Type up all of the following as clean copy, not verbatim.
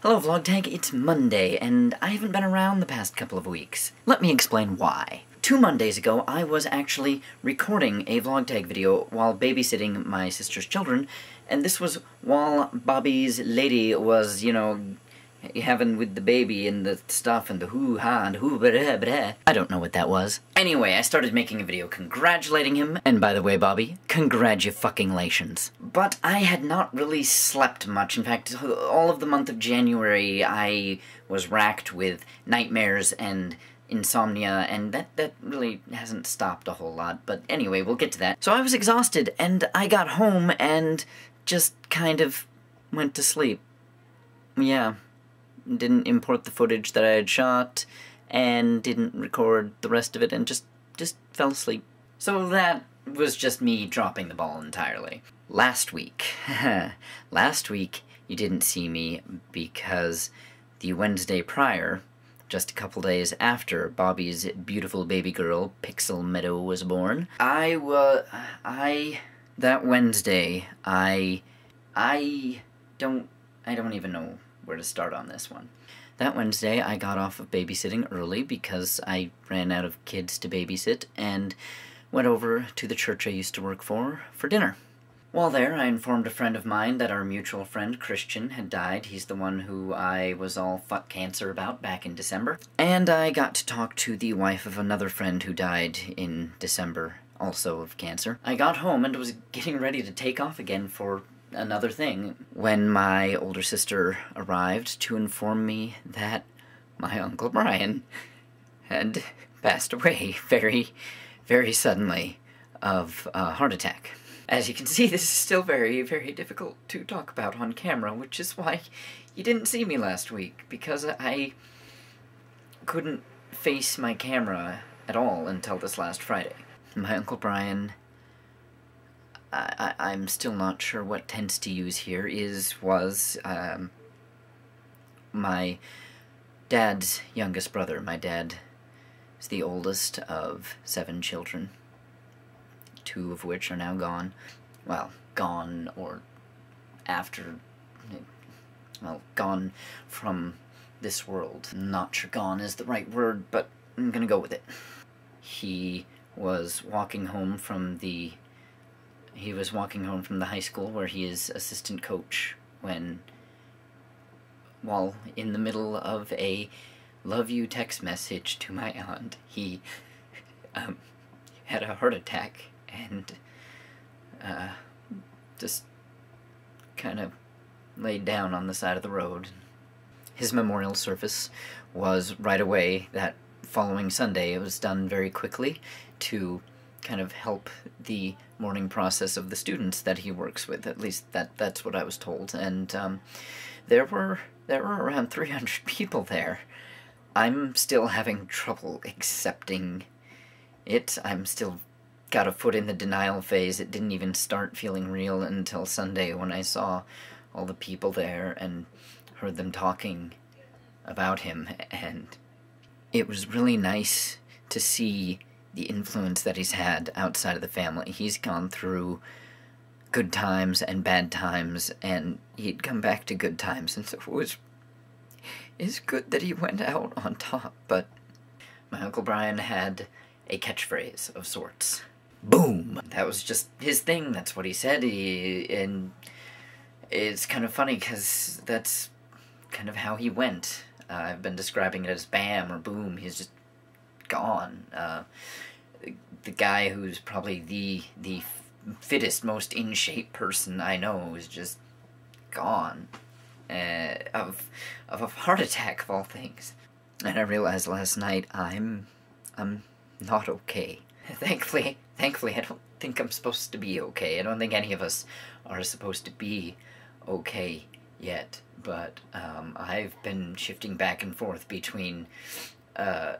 Hello Vlogtag, it's Monday, and I haven't been around the past couple of weeks. Let me explain why. 2 Mondays ago, I was actually recording a Vlogtag video while babysitting my sister's children, and this was while Bobby's lady was, you know, having with the baby and the stuff and the hoo-ha and hoo-ba-da-ba-da. I don't know what that was. Anyway, I started making a video congratulating him, and by the way, Bobby, congratulations. But I had not really slept much. In fact, all of the month of January, I was racked with nightmares and insomnia, and that really hasn't stopped a whole lot. But anyway, we'll get to that. So I was exhausted, and I got home and just kind of went to sleep. Yeah. Didn't import the footage that I had shot, and didn't record the rest of it, and just fell asleep. So that was just me dropping the ball entirely. Last week you didn't see me because the Wednesday prior, just a couple days after Bobby's beautiful baby girl, Pixel Meadow, was born, that Wednesday, I don't even know where to start on this one. That Wednesday, I got off of babysitting early because I ran out of kids to babysit and went over to the church I used to work for dinner. While there, I informed a friend of mine that our mutual friend, Christian, had died. He's the one who I was all fuck cancer about back in December. And I got to talk to the wife of another friend who died in December, also of cancer. I got home and was getting ready to take off again for another thing when my older sister arrived to inform me that my Uncle Brian had passed away very, very suddenly of a heart attack. As you can see, this is still very, very difficult to talk about on camera, which is why you didn't see me last week, because I couldn't face my camera at all until this last Friday. My Uncle Brian, I'm still not sure what tense to use here, was my dad's youngest brother. My dad is the oldest of 7 children, 2 of which are now gone. Well, gone or after, well, gone from this world. I'm not sure gone is the right word, but I'm gonna go with it. He was walking home from the high school where he is assistant coach when, while in the middle of a love you text message to my aunt, he had a heart attack and just kind of laid down on the side of the road. His memorial service was right away that following Sunday. It was done very quickly to kind of help the mourning process of the students that he works with. At least that's what I was told. And there were around 300 people there. I'm still having trouble accepting it. I'm still got a foot in the denial phase. It didn't even start feeling real until Sunday when I saw all the people there and heard them talking about him. And it was really nice to see the influence that he's had outside of the family. He's gone through good times and bad times, and he'd come back to good times, and so it's good that he went out on top. But my Uncle Brian had a catchphrase of sorts. Boom! That was just his thing. That's what he said. And it's kind of funny because that's kind of how he went. I've been describing it as bam or boom. He's just gone. The guy who's probably the fittest, most in-shape person I know is just gone. Of a heart attack, of all things. And I realized last night I'm not okay. Thankfully, I don't think I'm supposed to be okay. I don't think any of us are supposed to be okay yet. But I've been shifting back and forth between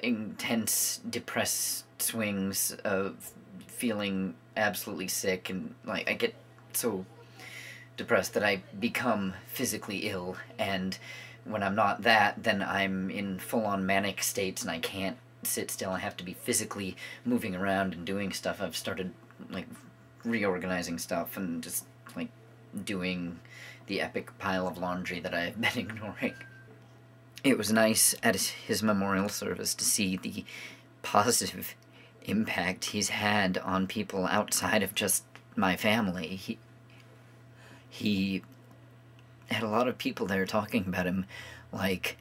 intense, depressed swings of feeling absolutely sick, and like I get so depressed that I become physically ill, and when I'm not that, then I'm in full-on manic states and I can't sit still. I have to be physically moving around and doing stuff. I've started like reorganizing stuff and just like doing the epic pile of laundry that I have been ignoring. It was nice at his memorial service to see the positive impact he's had on people outside of just my family. He had a lot of people there talking about him like,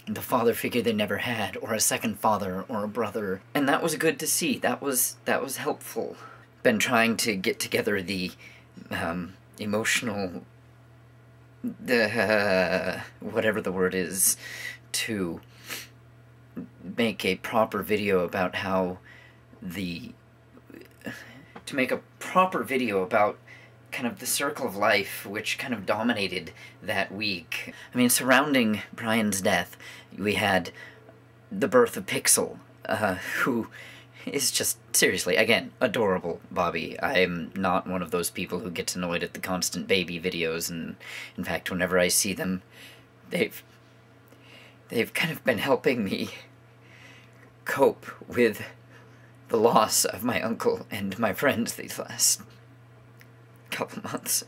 the father figure they never had, or a second father, or a brother. And that was good to see. That was helpful. Been trying to get together the, emotional, whatever the word is, to make a proper video about how to make a proper video about kind of the circle of life which kind of dominated that week. I mean, surrounding Brian's death, we had the birth of Pixel, who is just, seriously, again, adorable Bobby. I'm not one of those people who gets annoyed at the constant baby videos, and in fact, whenever I see them, they've kind of been helping me cope with the loss of my uncle and my friends these last couple months.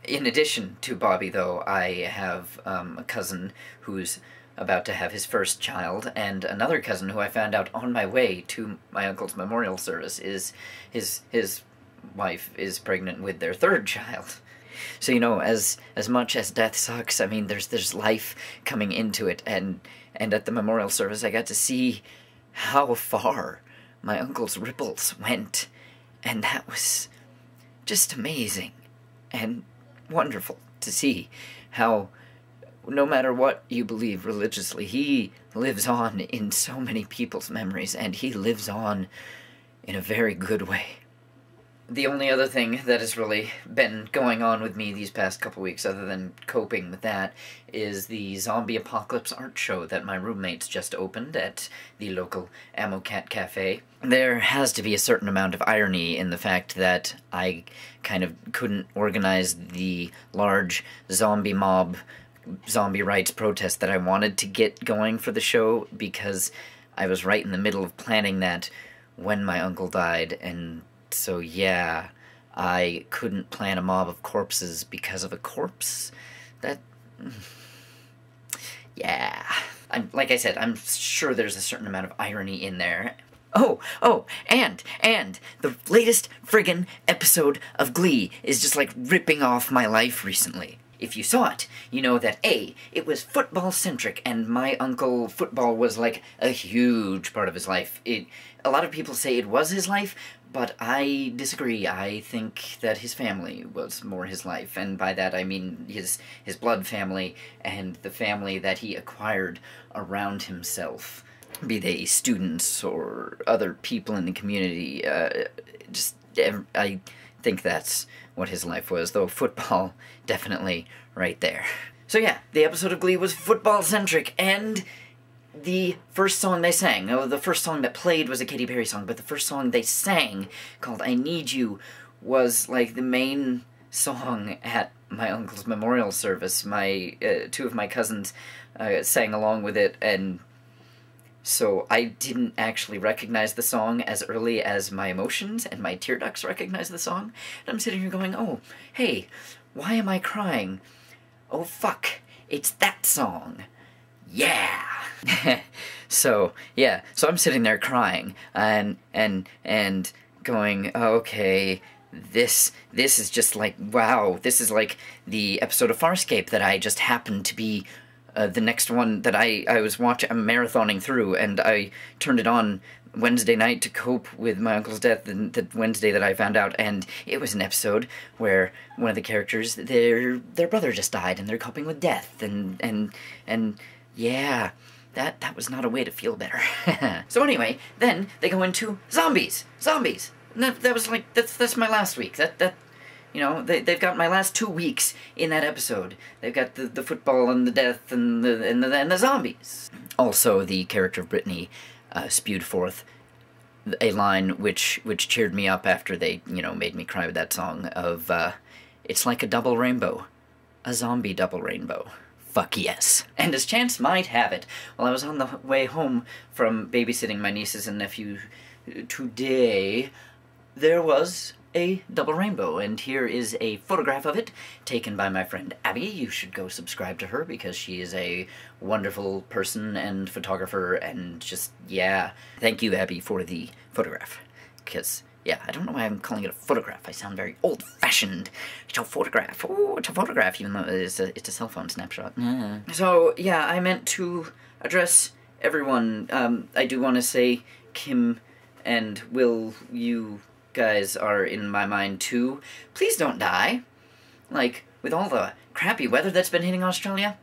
In addition to Bobby, though, I have a cousin who's about to have his first child, and another cousin who I found out on my way to my uncle's memorial service is his wife is pregnant with their third child. So, you know, as much as death sucks, I mean, there's life coming into it, and at the memorial service I got to see how far my uncle's ripples went, and that was just amazing and wonderful to see how, no matter what you believe religiously, he lives on in so many people's memories, and he lives on in a very good way. The only other thing that has really been going on with me these past couple weeks, other than coping with that, is the Zombie Apocalypse art show that my roommates just opened at the local Ammo Cat Cafe. There has to be a certain amount of irony in the fact that I kind of couldn't organize the large zombie mob, zombie rights protest that I wanted to get going for the show, because I was right in the middle of planning that when my uncle died, and so yeah, I couldn't plan a mob of corpses because of a corpse. That, yeah. Like I said, I'm sure there's a certain amount of irony in there. Oh, and the latest friggin' episode of Glee is just like ripping off my life recently. If you saw it, you know that A, it was football-centric, and my uncle, football was like a huge part of his life. A lot of people say it was his life, but I disagree. I think that his family was more his life, and by that I mean his blood family and the family that he acquired around himself, be they students or other people in the community. I think that's what his life was, though football definitely right there. So yeah, the episode of Glee was football-centric, and the first song they sang, the first song that played was a Katy Perry song, but the first song they sang, called I Need You, was like the main song at my uncle's memorial service. Two of my cousins sang along with it, and so I didn't actually recognize the song as early as my emotions and my tear ducts recognized the song. And I'm sitting here going, oh, hey, why am I crying? Oh, fuck, it's that song. Yeah! So I'm sitting there crying, and going, oh, okay, this is just like, wow, this is like the episode of Farscape that I just happened to be the next one that I was watching, I'm marathoning through, and I turned it on Wednesday night to cope with my uncle's death, the Wednesday that I found out, and it was an episode where one of the characters, their brother just died, and they're coping with death, and yeah, that was not a way to feel better. So anyway, then they go into zombies. And that was like, that's my last week. You know, they've got my last 2 weeks in that episode. They've got the football and the death and the zombies. Also, the character of Brittany spewed forth a line which cheered me up after they, you know, made me cry with that song of, it's like a double rainbow. A zombie double rainbow. Fuck yes. And as chance might have it, while I was on the way home from babysitting my nieces and nephew today, there was a double rainbow, and here is a photograph of it taken by my friend Abby. You should go subscribe to her because she is a wonderful person and photographer, and just, yeah. Thank you, Abby, for the photograph, because, yeah, I don't know why I'm calling it a photograph. I sound very old-fashioned. It's a photograph. Oh, it's a photograph, even though it's a cell phone snapshot. So, yeah, I meant to address everyone. I do want to say, Kim and Will, you guys are in my mind too. Please don't die. Like, with all the crappy weather that's been hitting Australia.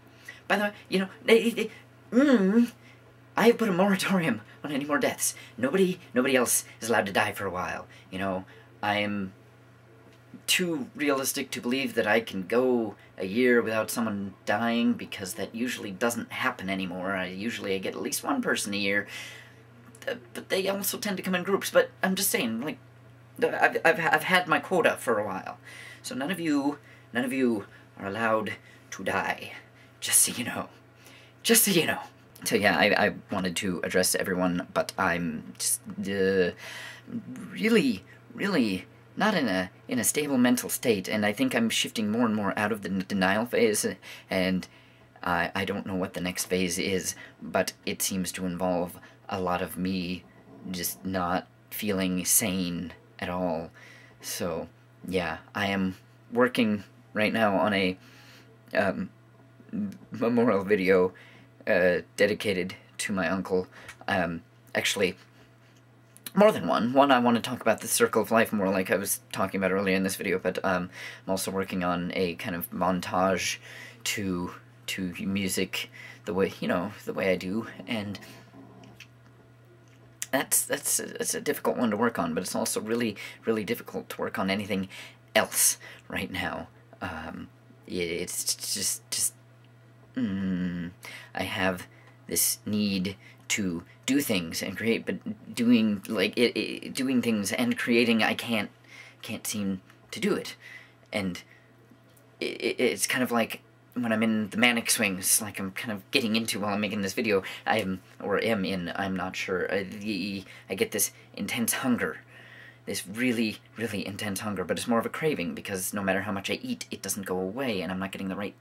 By the way, you know, I have put a moratorium on any more deaths. Nobody else is allowed to die for a while. You know, I am too realistic to believe that I can go a year without someone dying, because that usually doesn't happen anymore. I get at least one person a year. But they also tend to come in groups. But I'm just saying, like, I've had my quota for a while, so none of you are allowed to die. Just so you know. Just so you know. So yeah, I wanted to address everyone, but I'm just really not in a stable mental state, and I think I'm shifting more and more out of the denial phase, and I don't know what the next phase is, but it seems to involve a lot of me just not feeling sane at all. So, yeah, I am working right now on a memorial video dedicated to my uncle. Actually, more than one. One, I want to talk about the circle of life more, like I was talking about earlier in this video, but I'm also working on a kind of montage to music, the way, you know, the way I do, and that's a difficult one to work on, but it's also really difficult to work on anything else right now. It's just I have this need to do things and create, but doing things and creating, I can't seem to do it, and it's kind of like when I'm in the manic swings, like I'm kind of getting into while I'm making this video, I'm not sure, I get this intense hunger, this really intense hunger, but it's more of a craving, because no matter how much I eat, it doesn't go away, and I'm not getting the right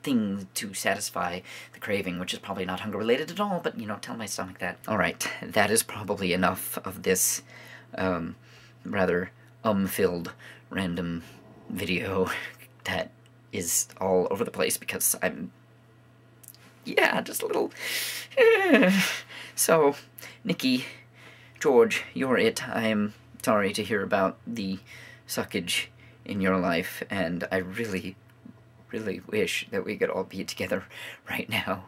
thing to satisfy the craving, which is probably not hunger related at all, but, you know, tell my stomach that. Alright, that is probably enough of this, rather filled random video that is all over the place, because I'm, yeah, just a little, So, Nikki, George, you're it. I am sorry to hear about the suckage in your life, and I really wish that we could all be together right now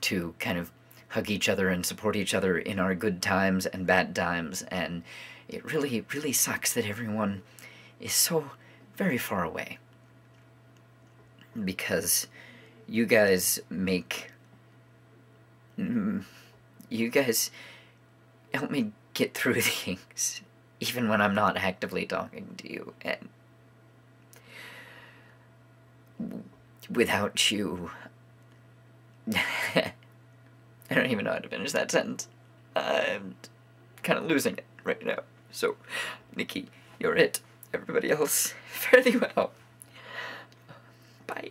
to kind of hug each other and support each other in our good times and bad times, and it really sucks that everyone is so very far away. Because you guys help me get through things, even when I'm not actively talking to you, and without you, I don't even know how to finish that sentence. I'm kind of losing it right now. So, Nikki, you're it. Everybody else, fare thee well. Bye.